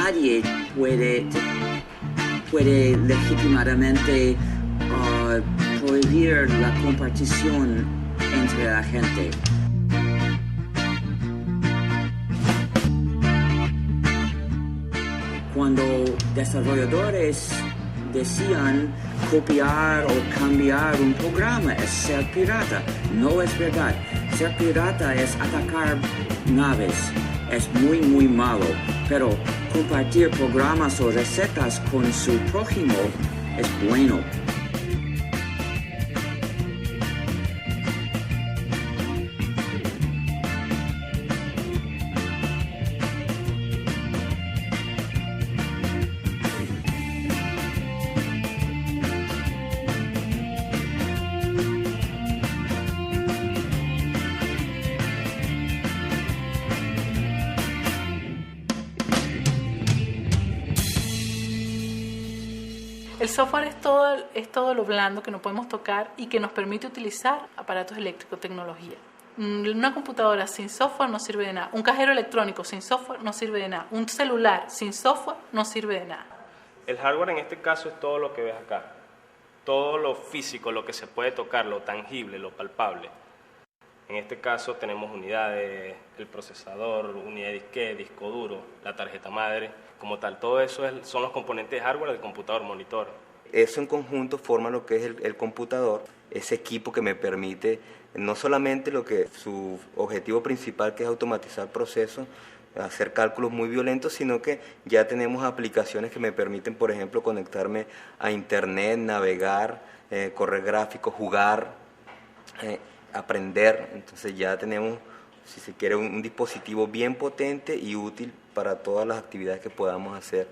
nadie puede legítimamente prohibir la compartición entre la gente. Cuando desarrolladores decían copiar o cambiar un programa es ser pirata. No es verdad. Ser pirata es atacar naves. Es muy, muy malo. Pero compartir programas o recetas con su prójimo es bueno. El software es todo lo blando que no podemos tocar y que nos permite utilizar aparatos eléctricos, tecnología. Una computadora sin software no sirve de nada. Un cajero electrónico sin software no sirve de nada. Un celular sin software no sirve de nada. El hardware en este caso es todo lo que ves acá. Todo lo físico, lo que se puede tocar, lo tangible, lo palpable. En este caso tenemos unidades, el procesador, unidad de disquete, disco duro, la tarjeta madre, como tal. Todo eso son los componentes de hardware del computador, monitor. Eso en conjunto forma lo que es el computador, ese equipo que me permite no solamente lo que su objetivo principal, que es automatizar procesos, hacer cálculos muy violentos, sino que ya tenemos aplicaciones que me permiten, por ejemplo, conectarme a internet, navegar, correr gráficos, jugar, aprender. Entonces ya tenemos, si se quiere, un dispositivo bien potente y útil para todas las actividades que podamos hacer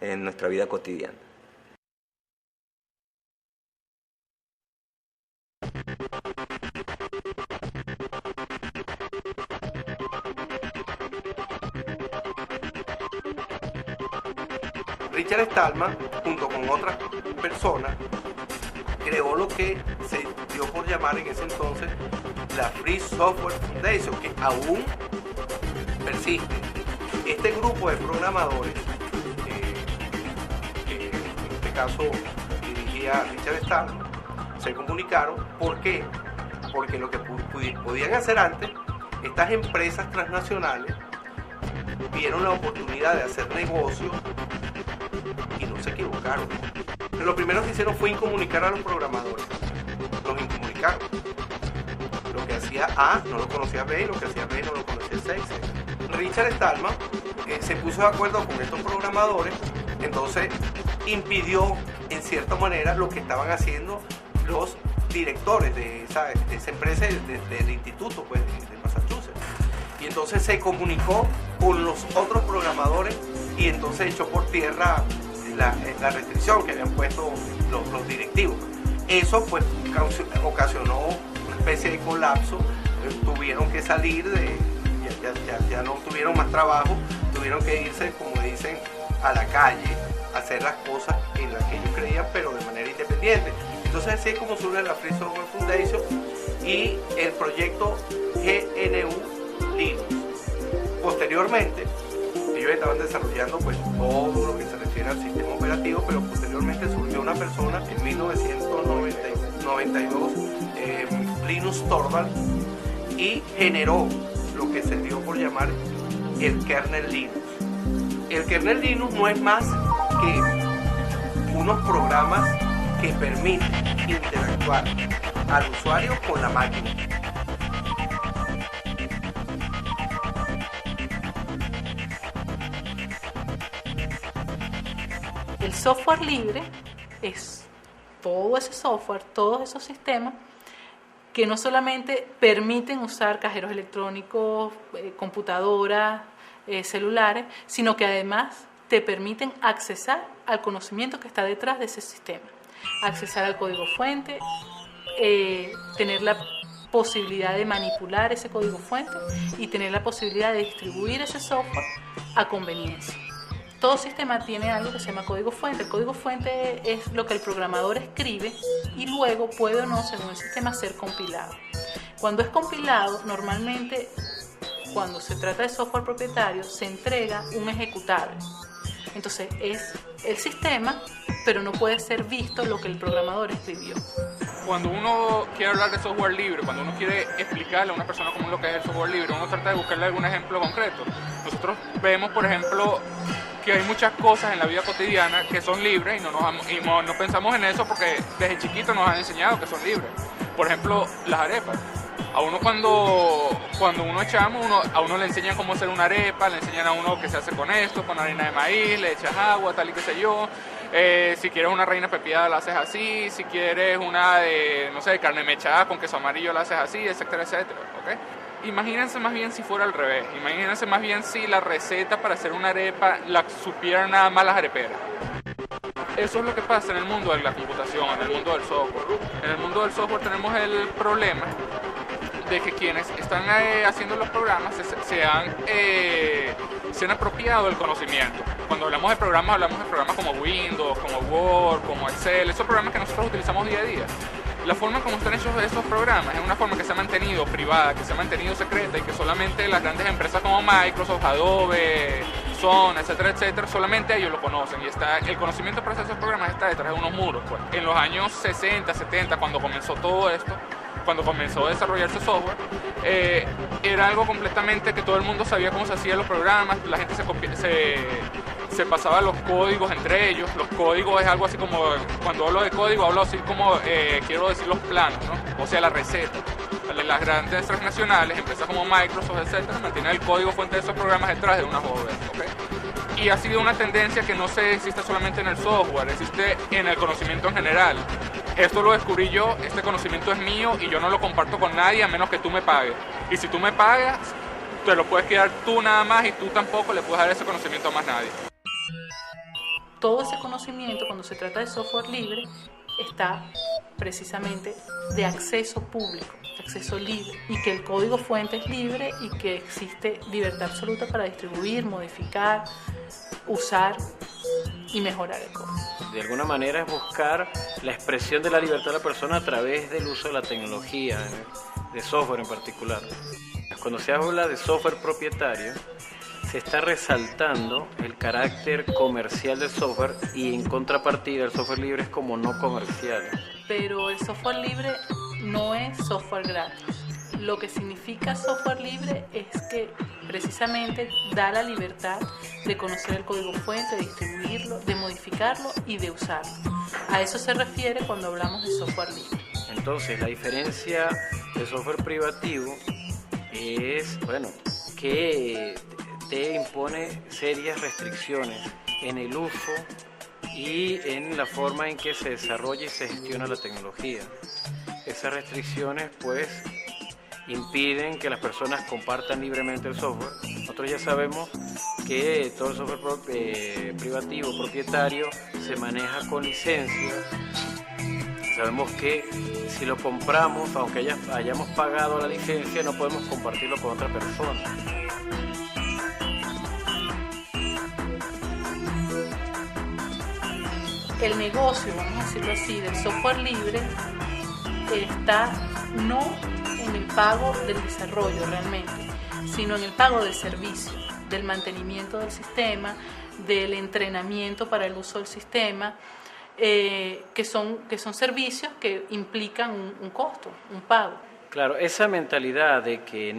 en nuestra vida cotidiana. Richard Stallman, junto con otras personas, creó lo que se dio por llamar en ese entonces la Free Software Foundation, que aún persiste. Este grupo de programadores, que en este caso dirigía Richard Stallman, se comunicaron. ¿Por qué? Porque lo que podían hacer antes, estas empresas transnacionales vieron la oportunidad de hacer negocios y no se equivocaron. Lo primero que hicieron fue incomunicar a los programadores. Los incomunicaron. Lo que hacía A no lo conocía B, y lo que hacía B no lo conocía C. Richard Stallman se puso de acuerdo con estos programadores, entonces impidió en cierta manera lo que estaban haciendo los directores de esa empresa del instituto, pues, de Massachusetts. Y entonces se comunicó con los otros programadores y entonces echó por tierra la restricción que habían puesto los directivos. Eso pues ocasionó una especie de colapso. Tuvieron que salir ya no tuvieron más trabajo, tuvieron que irse, como dicen, a la calle, a hacer las cosas en las que ellos creían, pero de manera independiente. Entonces así es como surge la Free Software Foundation y el proyecto GNU Linux. Posteriormente, ellos estaban desarrollando pues todo lo que se refiere al sistema operativo, pero posteriormente surgió una persona en 1992, Linus Torvalds, y generó lo que se dio por llamar el kernel Linux. El kernel Linux no es más que unos programas que permiten interactuar al usuario con la máquina. El software libre es todo ese software, todos esos sistemas que no solamente permiten usar cajeros electrónicos, computadoras, celulares, sino que además te permiten accesar al conocimiento que está detrás de ese sistema, accesar al código fuente, tener la posibilidad de manipular ese código fuente y tener la posibilidad de distribuir ese software a conveniencia. Todo sistema tiene algo que se llama código fuente. El código fuente es lo que el programador escribe y luego puede o no, según el sistema, ser compilado. Cuando es compilado, normalmente, cuando se trata de software propietario, se entrega un ejecutable. Entonces es el sistema, pero no puede ser visto lo que el programador escribió. Cuando uno quiere hablar de software libre, cuando uno quiere explicarle a una persona cómo es lo que es el software libre, uno trata de buscarle algún ejemplo concreto. Nosotros vemos, por ejemplo, que hay muchas cosas en la vida cotidiana que son libres y no pensamos en eso porque desde chiquito nos han enseñado que son libres. Por ejemplo, las arepas. A uno cuando uno es chamo, a uno le enseñan cómo hacer una arepa, le enseñan a uno qué se hace con esto, con harina de maíz, le echas agua, tal y qué sé yo. Si quieres una reina pepiada la haces así, si quieres una de, no sé, de carne mechada con queso amarillo la haces así, etcétera, etcétera, ¿ok? Imagínense más bien si fuera al revés, imagínense más bien si la receta para hacer una arepa la supieran nada más las areperas. Eso es lo que pasa en el mundo de la computación, en el mundo del software. En el mundo del software tenemos el problema de que quienes están haciendo los programas se han apropiado del conocimiento. Cuando hablamos de programas como Windows, como Word, como Excel, esos programas que nosotros utilizamos día a día. La forma como están hechos esos programas es una forma que se ha mantenido privada, que se ha mantenido secreta y que solamente las grandes empresas como Microsoft, Adobe, Sun, etcétera, etcétera, solamente ellos lo conocen. Y el conocimiento para hacer esos programas está detrás de unos muros. Pues. En los años 60, 70, cuando comenzó todo esto, cuando comenzó a desarrollarse software, era algo completamente que todo el mundo sabía cómo se hacían los programas, la gente se pasaba los códigos entre ellos. Los códigos es algo así como, cuando hablo de código, hablo así como, quiero decir los planos, ¿no? O sea, la receta. Las grandes transnacionales, empresas como Microsoft, etcétera, mantienen el código fuente de esos programas detrás de una hardware, ¿ok? Y ha sido una tendencia que no existe solamente en el software, existe en el conocimiento en general. Esto lo descubrí yo, este conocimiento es mío y yo no lo comparto con nadie a menos que tú me pagues. Y si tú me pagas, te lo puedes quedar tú nada más y tú tampoco le puedes dar ese conocimiento a más nadie. Todo ese conocimiento, cuando se trata de software libre, está precisamente de acceso público, de acceso libre, y que el código fuente es libre y que existe libertad absoluta para distribuir, modificar, usar y mejorar el código. De alguna manera es buscar la expresión de la libertad de la persona a través del uso de la tecnología, de software en particular. Cuando se habla de software propietario, se está resaltando el carácter comercial del software y en contrapartida el software libre es como no comercial. Pero el software libre no es software gratis. Lo que significa software libre es que precisamente da la libertad de conocer el código fuente, de distribuirlo, de modificarlo y de usarlo. A eso se refiere cuando hablamos de software libre. Entonces, la diferencia del software privativo es, que te impone serias restricciones en el uso y en la forma en que se desarrolla y se gestiona la tecnología. Esas restricciones, pues, impiden que las personas compartan libremente el software. Nosotros ya sabemos que todo el software privativo, propietario, se maneja con licencias. Sabemos que si lo compramos, aunque hayamos pagado la licencia, no podemos compartirlo con otra persona. El negocio, vamos a decirlo así, del software libre está no en el pago del desarrollo realmente, sino en el pago del servicio, del mantenimiento del sistema, del entrenamiento para el uso del sistema, que son servicios que implican un costo, un pago. Claro, esa mentalidad de que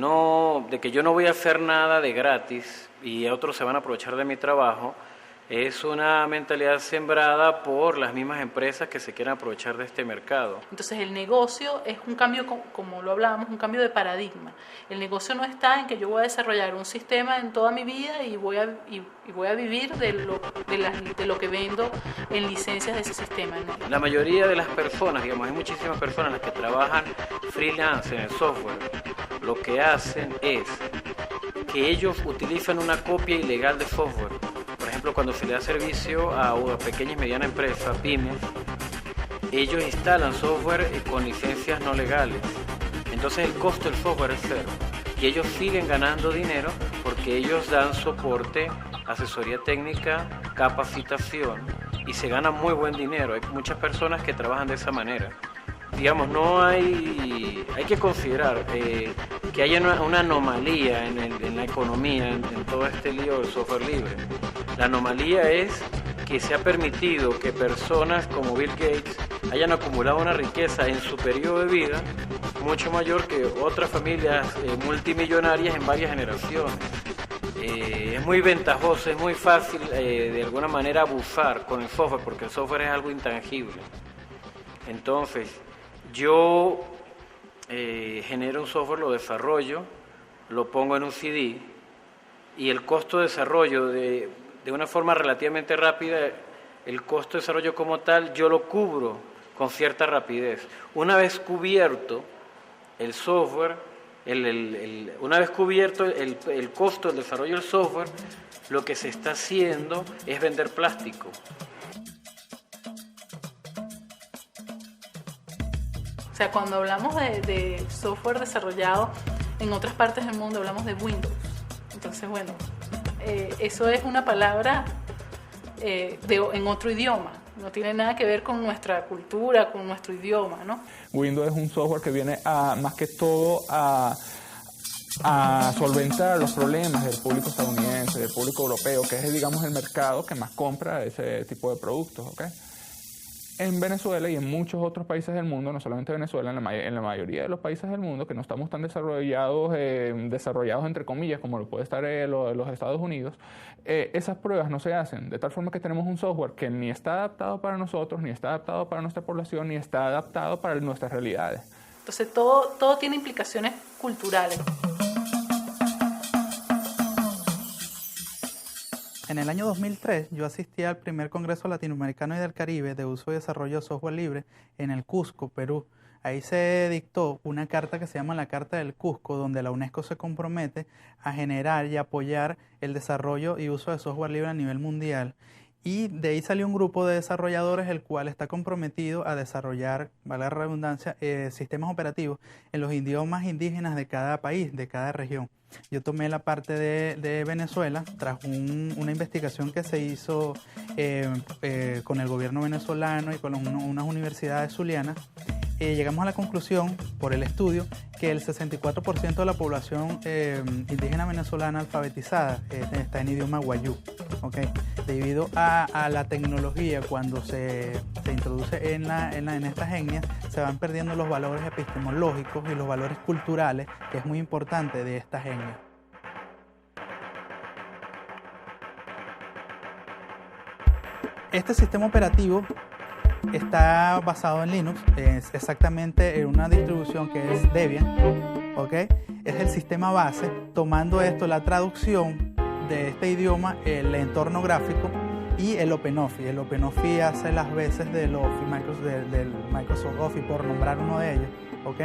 yo no voy a hacer nada de gratis y otros se van a aprovechar de mi trabajo, es una mentalidad sembrada por las mismas empresas que se quieren aprovechar de este mercado. Entonces el negocio es un cambio, como lo hablábamos, un cambio de paradigma. El negocio no está en que yo voy a desarrollar un sistema en toda mi vida y voy a vivir de lo que vendo en licencias de ese sistema, ¿no? La mayoría de las personas, hay muchísimas personas las que trabajan freelance en el software, lo que hacen es que ellos utilizan una copia ilegal de software. Por ejemplo, cuando se le da servicio a pequeñas y medianas empresas, pymes, ellos instalan software con licencias no legales. Entonces el costo del software es cero. Y ellos siguen ganando dinero porque ellos dan soporte, asesoría técnica, capacitación y se gana muy buen dinero. Hay muchas personas que trabajan de esa manera. Hay que considerar, que haya una anomalía en la economía, en todo este lío del software libre. La anomalía es que se ha permitido que personas como Bill Gates hayan acumulado una riqueza en su periodo de vida mucho mayor que otras familias multimillonarias en varias generaciones. Es muy ventajoso, es muy fácil de alguna manera abusar con el software, porque el software es algo intangible. Entonces, yo genero un software, lo desarrollo, lo pongo en un CD, y el costo de desarrollo de una forma relativamente rápida, el costo de desarrollo como tal, yo lo cubro con cierta rapidez. Una vez cubierto el software, una vez cubierto el costo del desarrollo del software, lo que se está haciendo es vender plástico. O sea, cuando hablamos de software desarrollado en otras partes del mundo, hablamos de Windows. Entonces, bueno, eso es una palabra en otro idioma. No tiene nada que ver con nuestra cultura, con nuestro idioma, ¿no? Windows es un software que viene más que todo a solventar los problemas del público estadounidense, del público europeo, que es, digamos, el mercado que más compra ese tipo de productos, ¿ok? En Venezuela y en muchos otros países del mundo, no solamente Venezuela, en la mayoría de los países del mundo que no estamos tan desarrollados entre comillas, como lo puede estar los Estados Unidos, esas pruebas no se hacen, de tal forma que tenemos un software que ni está adaptado para nosotros, ni está adaptado para nuestra población, ni está adaptado para nuestras realidades. Entonces todo tiene implicaciones culturales. En el año 2003 yo asistí al primer Congreso Latinoamericano y del Caribe de uso y desarrollo de software libre en el Cusco, Perú. Ahí se dictó una carta que se llama la Carta del Cusco, donde la UNESCO se compromete a generar y apoyar el desarrollo y uso de software libre a nivel mundial. Y de ahí salió un grupo de desarrolladores el cual está comprometido a desarrollar, valga la redundancia, sistemas operativos en los idiomas indígenas de cada país, de cada región. Yo tomé la parte de Venezuela tras una investigación que se hizo con el gobierno venezolano y con unas universidades zulianas. Llegamos a la conclusión, por el estudio, que el 64% de la población indígena venezolana alfabetizada está en idioma guayú, ¿okay? Debido a la tecnología, cuando se introduce en estas etnias, se van perdiendo los valores epistemológicos y los valores culturales, que es muy importante de estas etnias. Este sistema operativo está basado en Linux, es exactamente en una distribución que es Debian, ¿ok? Es el sistema base, tomando esto, la traducción de este idioma, el entorno gráfico y el OpenOffice. El OpenOffice hace las veces del Microsoft Office, por nombrar uno de ellos, ¿ok?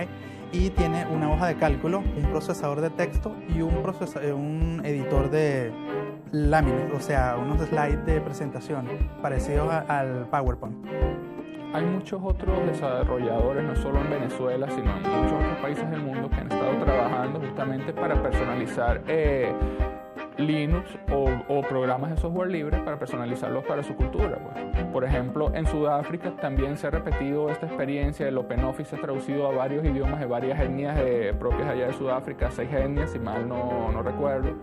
Y tiene una hoja de cálculo, un procesador de texto y un editor de láminas, o sea, unos slides de presentaciones parecidos al PowerPoint. Hay muchos otros desarrolladores, no solo en Venezuela, sino en muchos otros países del mundo, que han estado trabajando justamente para personalizar Linux o programas de software libre para personalizarlos para su cultura, pues. Por ejemplo, en Sudáfrica también se ha repetido esta experiencia. El OpenOffice se ha traducido a varios idiomas de varias etnias propias allá de Sudáfrica, 6 etnias, si mal no recuerdo.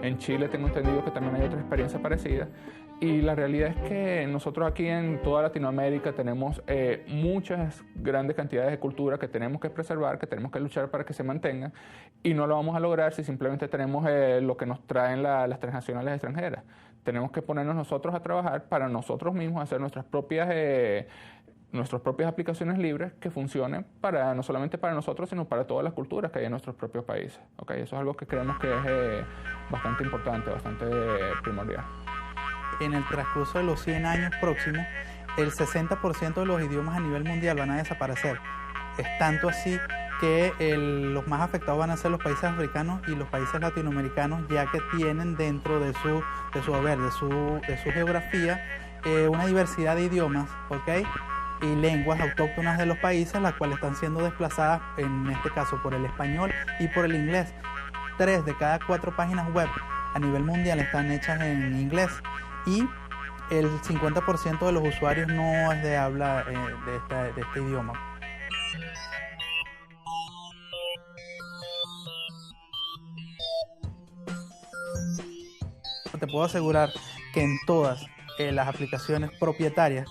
En Chile tengo entendido que también hay otra experiencia parecida. Y la realidad es que nosotros aquí en toda Latinoamérica tenemos muchas grandes cantidades de cultura que tenemos que preservar, que tenemos que luchar para que se mantengan, y no lo vamos a lograr si simplemente tenemos lo que nos traen las transnacionales extranjeras. Tenemos que ponernos nosotros a trabajar para nosotros mismos, hacer nuestras propias aplicaciones libres que funcionen no solamente para nosotros, sino para todas las culturas que hay en nuestros propios países. ¿Okay? Eso es algo que creemos que es bastante importante, bastante primordial. En el transcurso de los 100 años próximos, el 60% de los idiomas a nivel mundial van a desaparecer. Es tanto así que los más afectados van a ser los países africanos y los países latinoamericanos, ya que tienen dentro de su geografía una diversidad de idiomas, ¿okay? Y lenguas autóctonas de los países, las cuales están siendo desplazadas, en este caso, por el español y por el inglés. 3 de cada 4 páginas web a nivel mundial están hechas en inglés. Y el 50% de los usuarios no es de habla de este idioma. te puedo asegurar que en todas las aplicaciones propietarias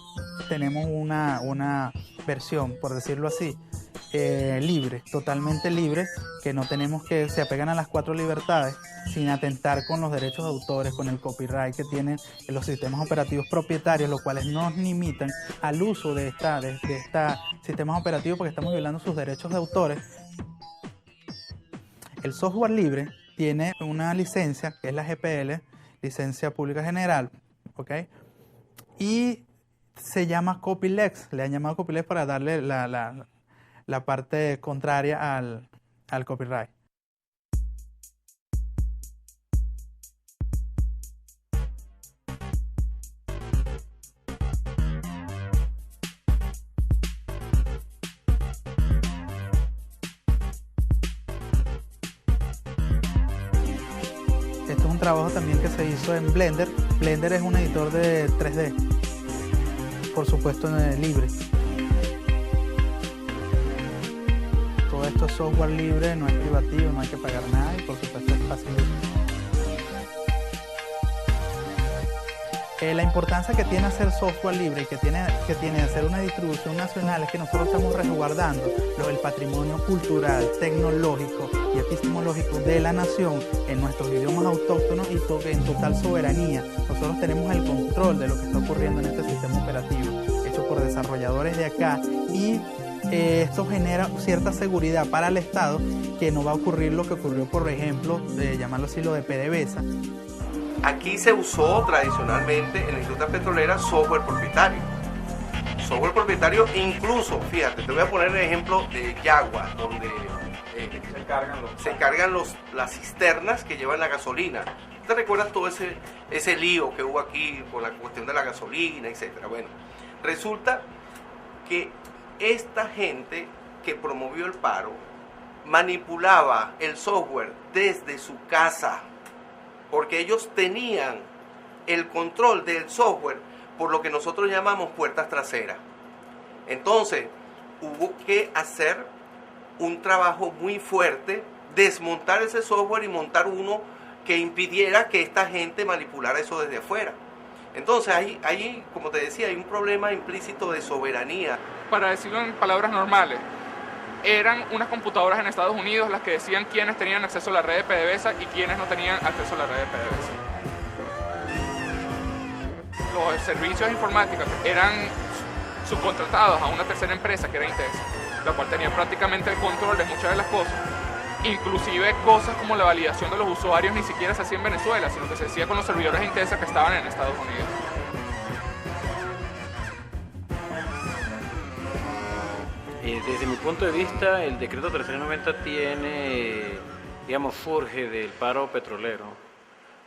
tenemos una versión, por decirlo así, libre, totalmente libre, que no tenemos que, se apegan a las 4 libertades sin atentar con los derechos de autores, con el copyright que tienen los sistemas operativos propietarios, los cuales nos limitan al uso de esta sistemas operativos porque estamos violando sus derechos de autores. El software libre tiene una licencia que es la GPL, licencia pública general, ¿ok? Y se llama copyleft, le han llamado copyleft para darle la parte contraria al copyright. Este es un trabajo también que se hizo en Blender. Blender es un editor de 3D, por supuesto libre. Todo esto es software libre, no es privativo, no hay que pagar nada y por supuesto es fácil. La importancia que tiene hacer software libre y que tiene hacer una distribución nacional es que nosotros estamos resguardando el patrimonio cultural, tecnológico y epistemológico de la nación en nuestros idiomas autóctonos y en total soberanía. Nosotros tenemos el control de lo que está ocurriendo en este sistema operativo, hecho por desarrolladores de acá, y esto genera cierta seguridad para el Estado, que no va a ocurrir lo que ocurrió, por ejemplo, de llamarlo así, lo de PDVSA. Aquí se usó tradicionalmente en la industria petrolera software propietario. Software propietario incluso, fíjate, te voy a poner el ejemplo de Yagua, donde se cargan las cisternas que llevan la gasolina. ¿Te recuerdas todo ese lío que hubo aquí por la cuestión de la gasolina, etcétera? Bueno, resulta que esta gente que promovió el paro manipulaba el software desde su casa, porque ellos tenían el control del software por lo que nosotros llamamos puertas traseras. Entonces, hubo que hacer un trabajo muy fuerte, desmontar ese software y montar uno que impidiera que esta gente manipulara eso desde afuera. Entonces, ahí, como te decía, hay un problema implícito de soberanía. Para decirlo en palabras normales, eran unas computadoras en Estados Unidos las que decían quiénes tenían acceso a la red de PDVSA y quiénes no tenían acceso a la red de PDVSA. Los servicios informáticos eran subcontratados a una tercera empresa que era Intesa, la cual tenía prácticamente el control de muchas de las cosas. Inclusive cosas como la validación de los usuarios ni siquiera se hacía en Venezuela, sino que se hacía con los servidores de Intesa que estaban en Estados Unidos. Desde mi punto de vista, el decreto 390 surge del paro petrolero.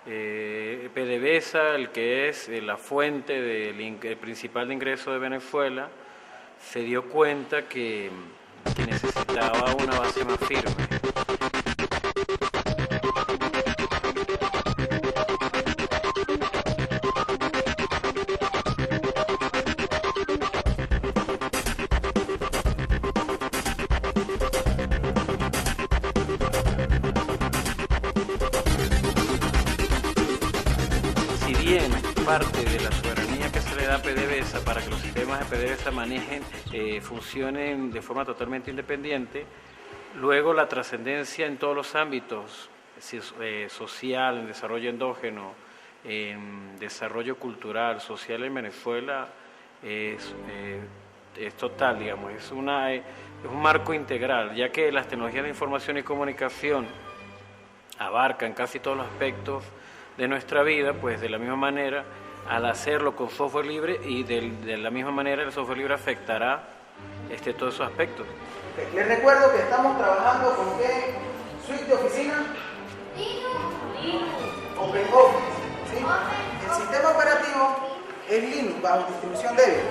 PDVSA, el que es la fuente principal de ingreso de Venezuela, se dio cuenta que necesitaba una base más firme. Parte de la soberanía que se le da a PDVSA para que los sistemas de PDVSA funcionen de forma totalmente independiente, luego la trascendencia en todos los ámbitos, social, en desarrollo endógeno, en desarrollo cultural, social en Venezuela, es total, digamos, es un marco integral, ya que las tecnologías de información y comunicación abarcan casi todos los aspectos de nuestra vida, pues de la misma manera, al hacerlo con software libre y de la misma manera el software libre afectará todos esos aspectos. Les recuerdo que estamos trabajando con ¿qué suite de oficina? Linux. OpenOffice. ¿Sí? El sistema operativo es Linux bajo distribución débil.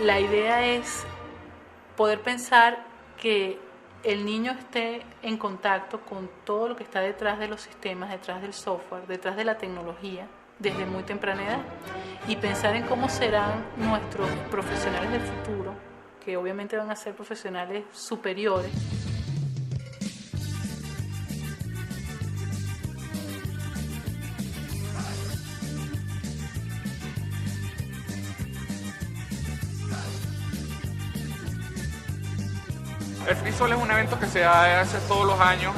La idea es poder pensar que el niño esté en contacto con todo lo que está detrás de los sistemas, detrás del software, detrás de la tecnología, desde muy temprana edad, y pensar en cómo serán nuestros profesionales del futuro, que obviamente van a ser profesionales superiores. El FreeSol es un evento que se hace todos los años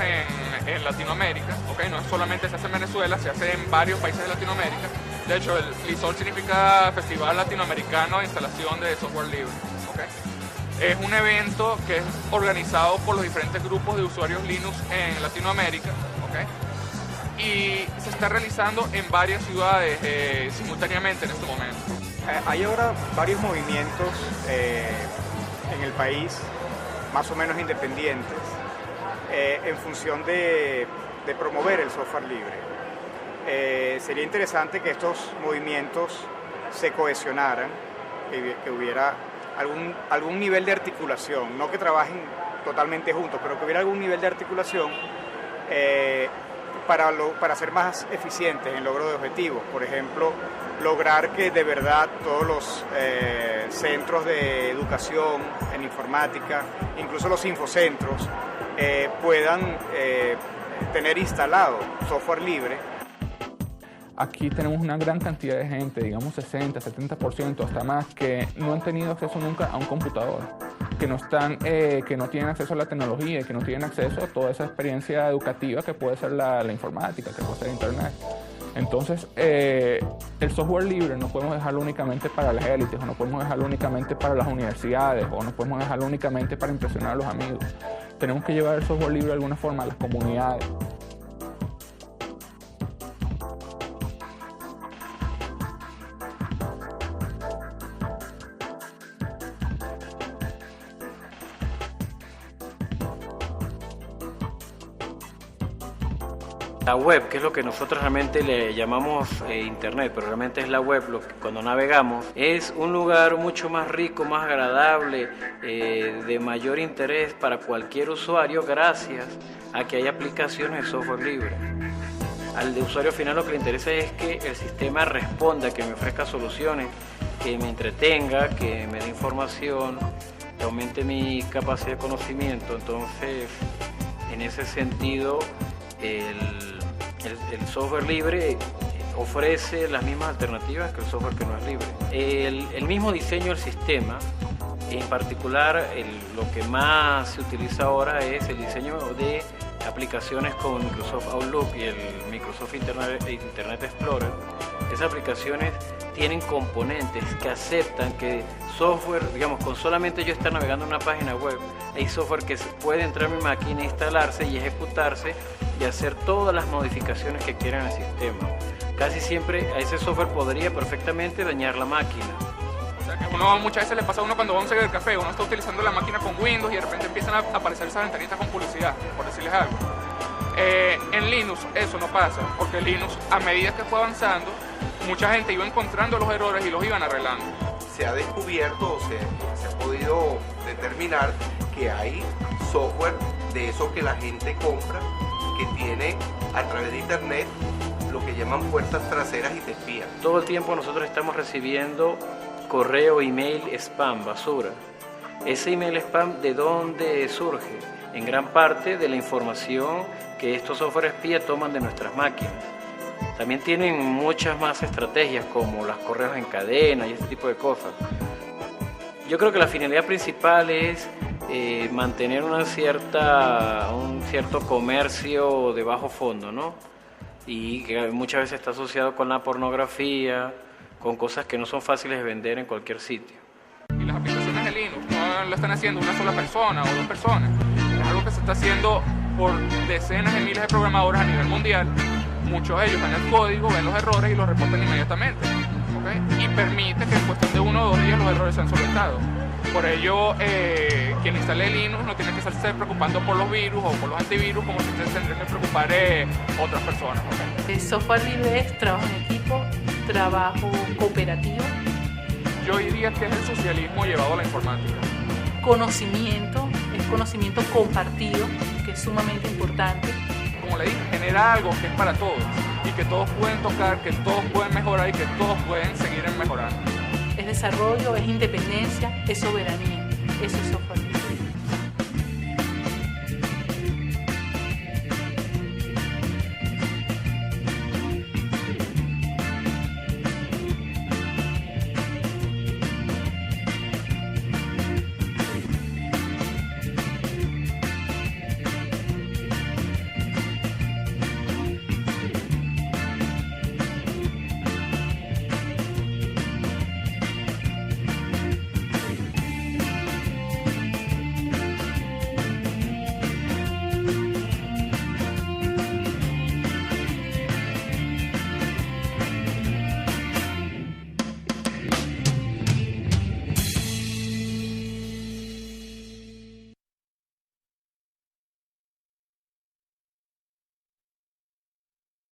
en Latinoamérica, ¿okay? No solamente se hace en Venezuela, se hace en varios países de Latinoamérica. De hecho, el FreeSol significa Festival Latinoamericano de Instalación de Software Libre. ¿Okay? Es un evento que es organizado por los diferentes grupos de usuarios Linux en Latinoamérica, ¿okay? Y se está realizando en varias ciudades simultáneamente en este momento. Hay ahora varios movimientos en el país, más o menos independientes, en función de promover el software libre. Sería interesante que estos movimientos se cohesionaran, que hubiera algún nivel de articulación, no que trabajen totalmente juntos, pero que hubiera algún nivel de articulación para ser más eficientes en el logro de objetivos. Por ejemplo, lograr que de verdad todos los centros de educación en informática, incluso los infocentros, puedan tener instalado software libre. Aquí tenemos una gran cantidad de gente, digamos 60, 70%, hasta más, que no han tenido acceso nunca a un computador, que no tienen acceso a la tecnología y que no tienen acceso a toda esa experiencia educativa que puede ser la informática, que puede ser internet. Entonces, el software libre no podemos dejarlo únicamente para las élites, o no podemos dejarlo únicamente para las universidades, o no podemos dejarlo únicamente para impresionar a los amigos. Tenemos que llevar el software libre de alguna forma a las comunidades. La web, que es lo que nosotros realmente le llamamos internet, pero realmente es la web, cuando navegamos, es un lugar mucho más rico, más agradable, de mayor interés para cualquier usuario, gracias a que hay aplicaciones de software libre. Al de usuario final lo que le interesa es que el sistema responda, que me ofrezca soluciones, que me entretenga, que me dé información, que aumente mi capacidad de conocimiento. Entonces, en ese sentido, el software libre ofrece las mismas alternativas que el software que no es libre. El mismo diseño del sistema, en particular lo que más se utiliza ahora es el diseño de aplicaciones con Microsoft Outlook y el Microsoft Internet Explorer. Esas aplicaciones tienen componentes que aceptan que software, digamos, con solamente yo estar navegando en una página web, hay software que puede entrar en mi máquina, instalarse y ejecutarse y hacer todas las modificaciones que quieran al sistema. Casi siempre a ese software podría perfectamente dañar la máquina. O sea, que muchas veces le pasa a uno cuando va a un cibercafé, uno está utilizando la máquina con Windows y de repente empiezan a aparecer esas ventanitas con publicidad, por decirles algo. En Linux eso no pasa, porque Linux, a medida que fue avanzando, mucha gente iba encontrando los errores y los iban arreglando. Se ha descubierto, o se ha podido determinar que hay software de eso que la gente compra, que tiene a través de internet lo que llaman puertas traseras y te espían. Todo el tiempo nosotros estamos recibiendo correo, email, spam, basura. Ese email spam, ¿de dónde surge? En gran parte de la información que estos software espías toman de nuestras máquinas. También tienen muchas más estrategias como los correos en cadena y ese tipo de cosas. Yo creo que la finalidad principal es mantener un cierto comercio de bajo fondo, ¿no? Y que muchas veces está asociado con la pornografía, con cosas que no son fáciles de vender en cualquier sitio. Y las aplicaciones de Linux no lo están haciendo una sola persona o dos personas. Es algo que se está haciendo por decenas de miles de programadores a nivel mundial. Muchos de ellos ven el código, ven los errores y los reportan inmediatamente. ¿Okay? Y permite que en cuestión de 1 o 2 días los errores sean solventados. Por ello, quien instale Linux no tiene que estarse preocupando por los virus o por los antivirus como si se tendrían que preocupar otras personas. ¿Okay? El software libre es trabajo en equipo, trabajo cooperativo. Yo diría que es el socialismo llevado a la informática. conocimiento, es conocimiento compartido, que es sumamente importante. Como le dije, genera algo que es para todos y que todos pueden tocar, que todos pueden mejorar y que todos pueden seguir mejorando. Es desarrollo, es independencia, es soberanía. Eso es software libre.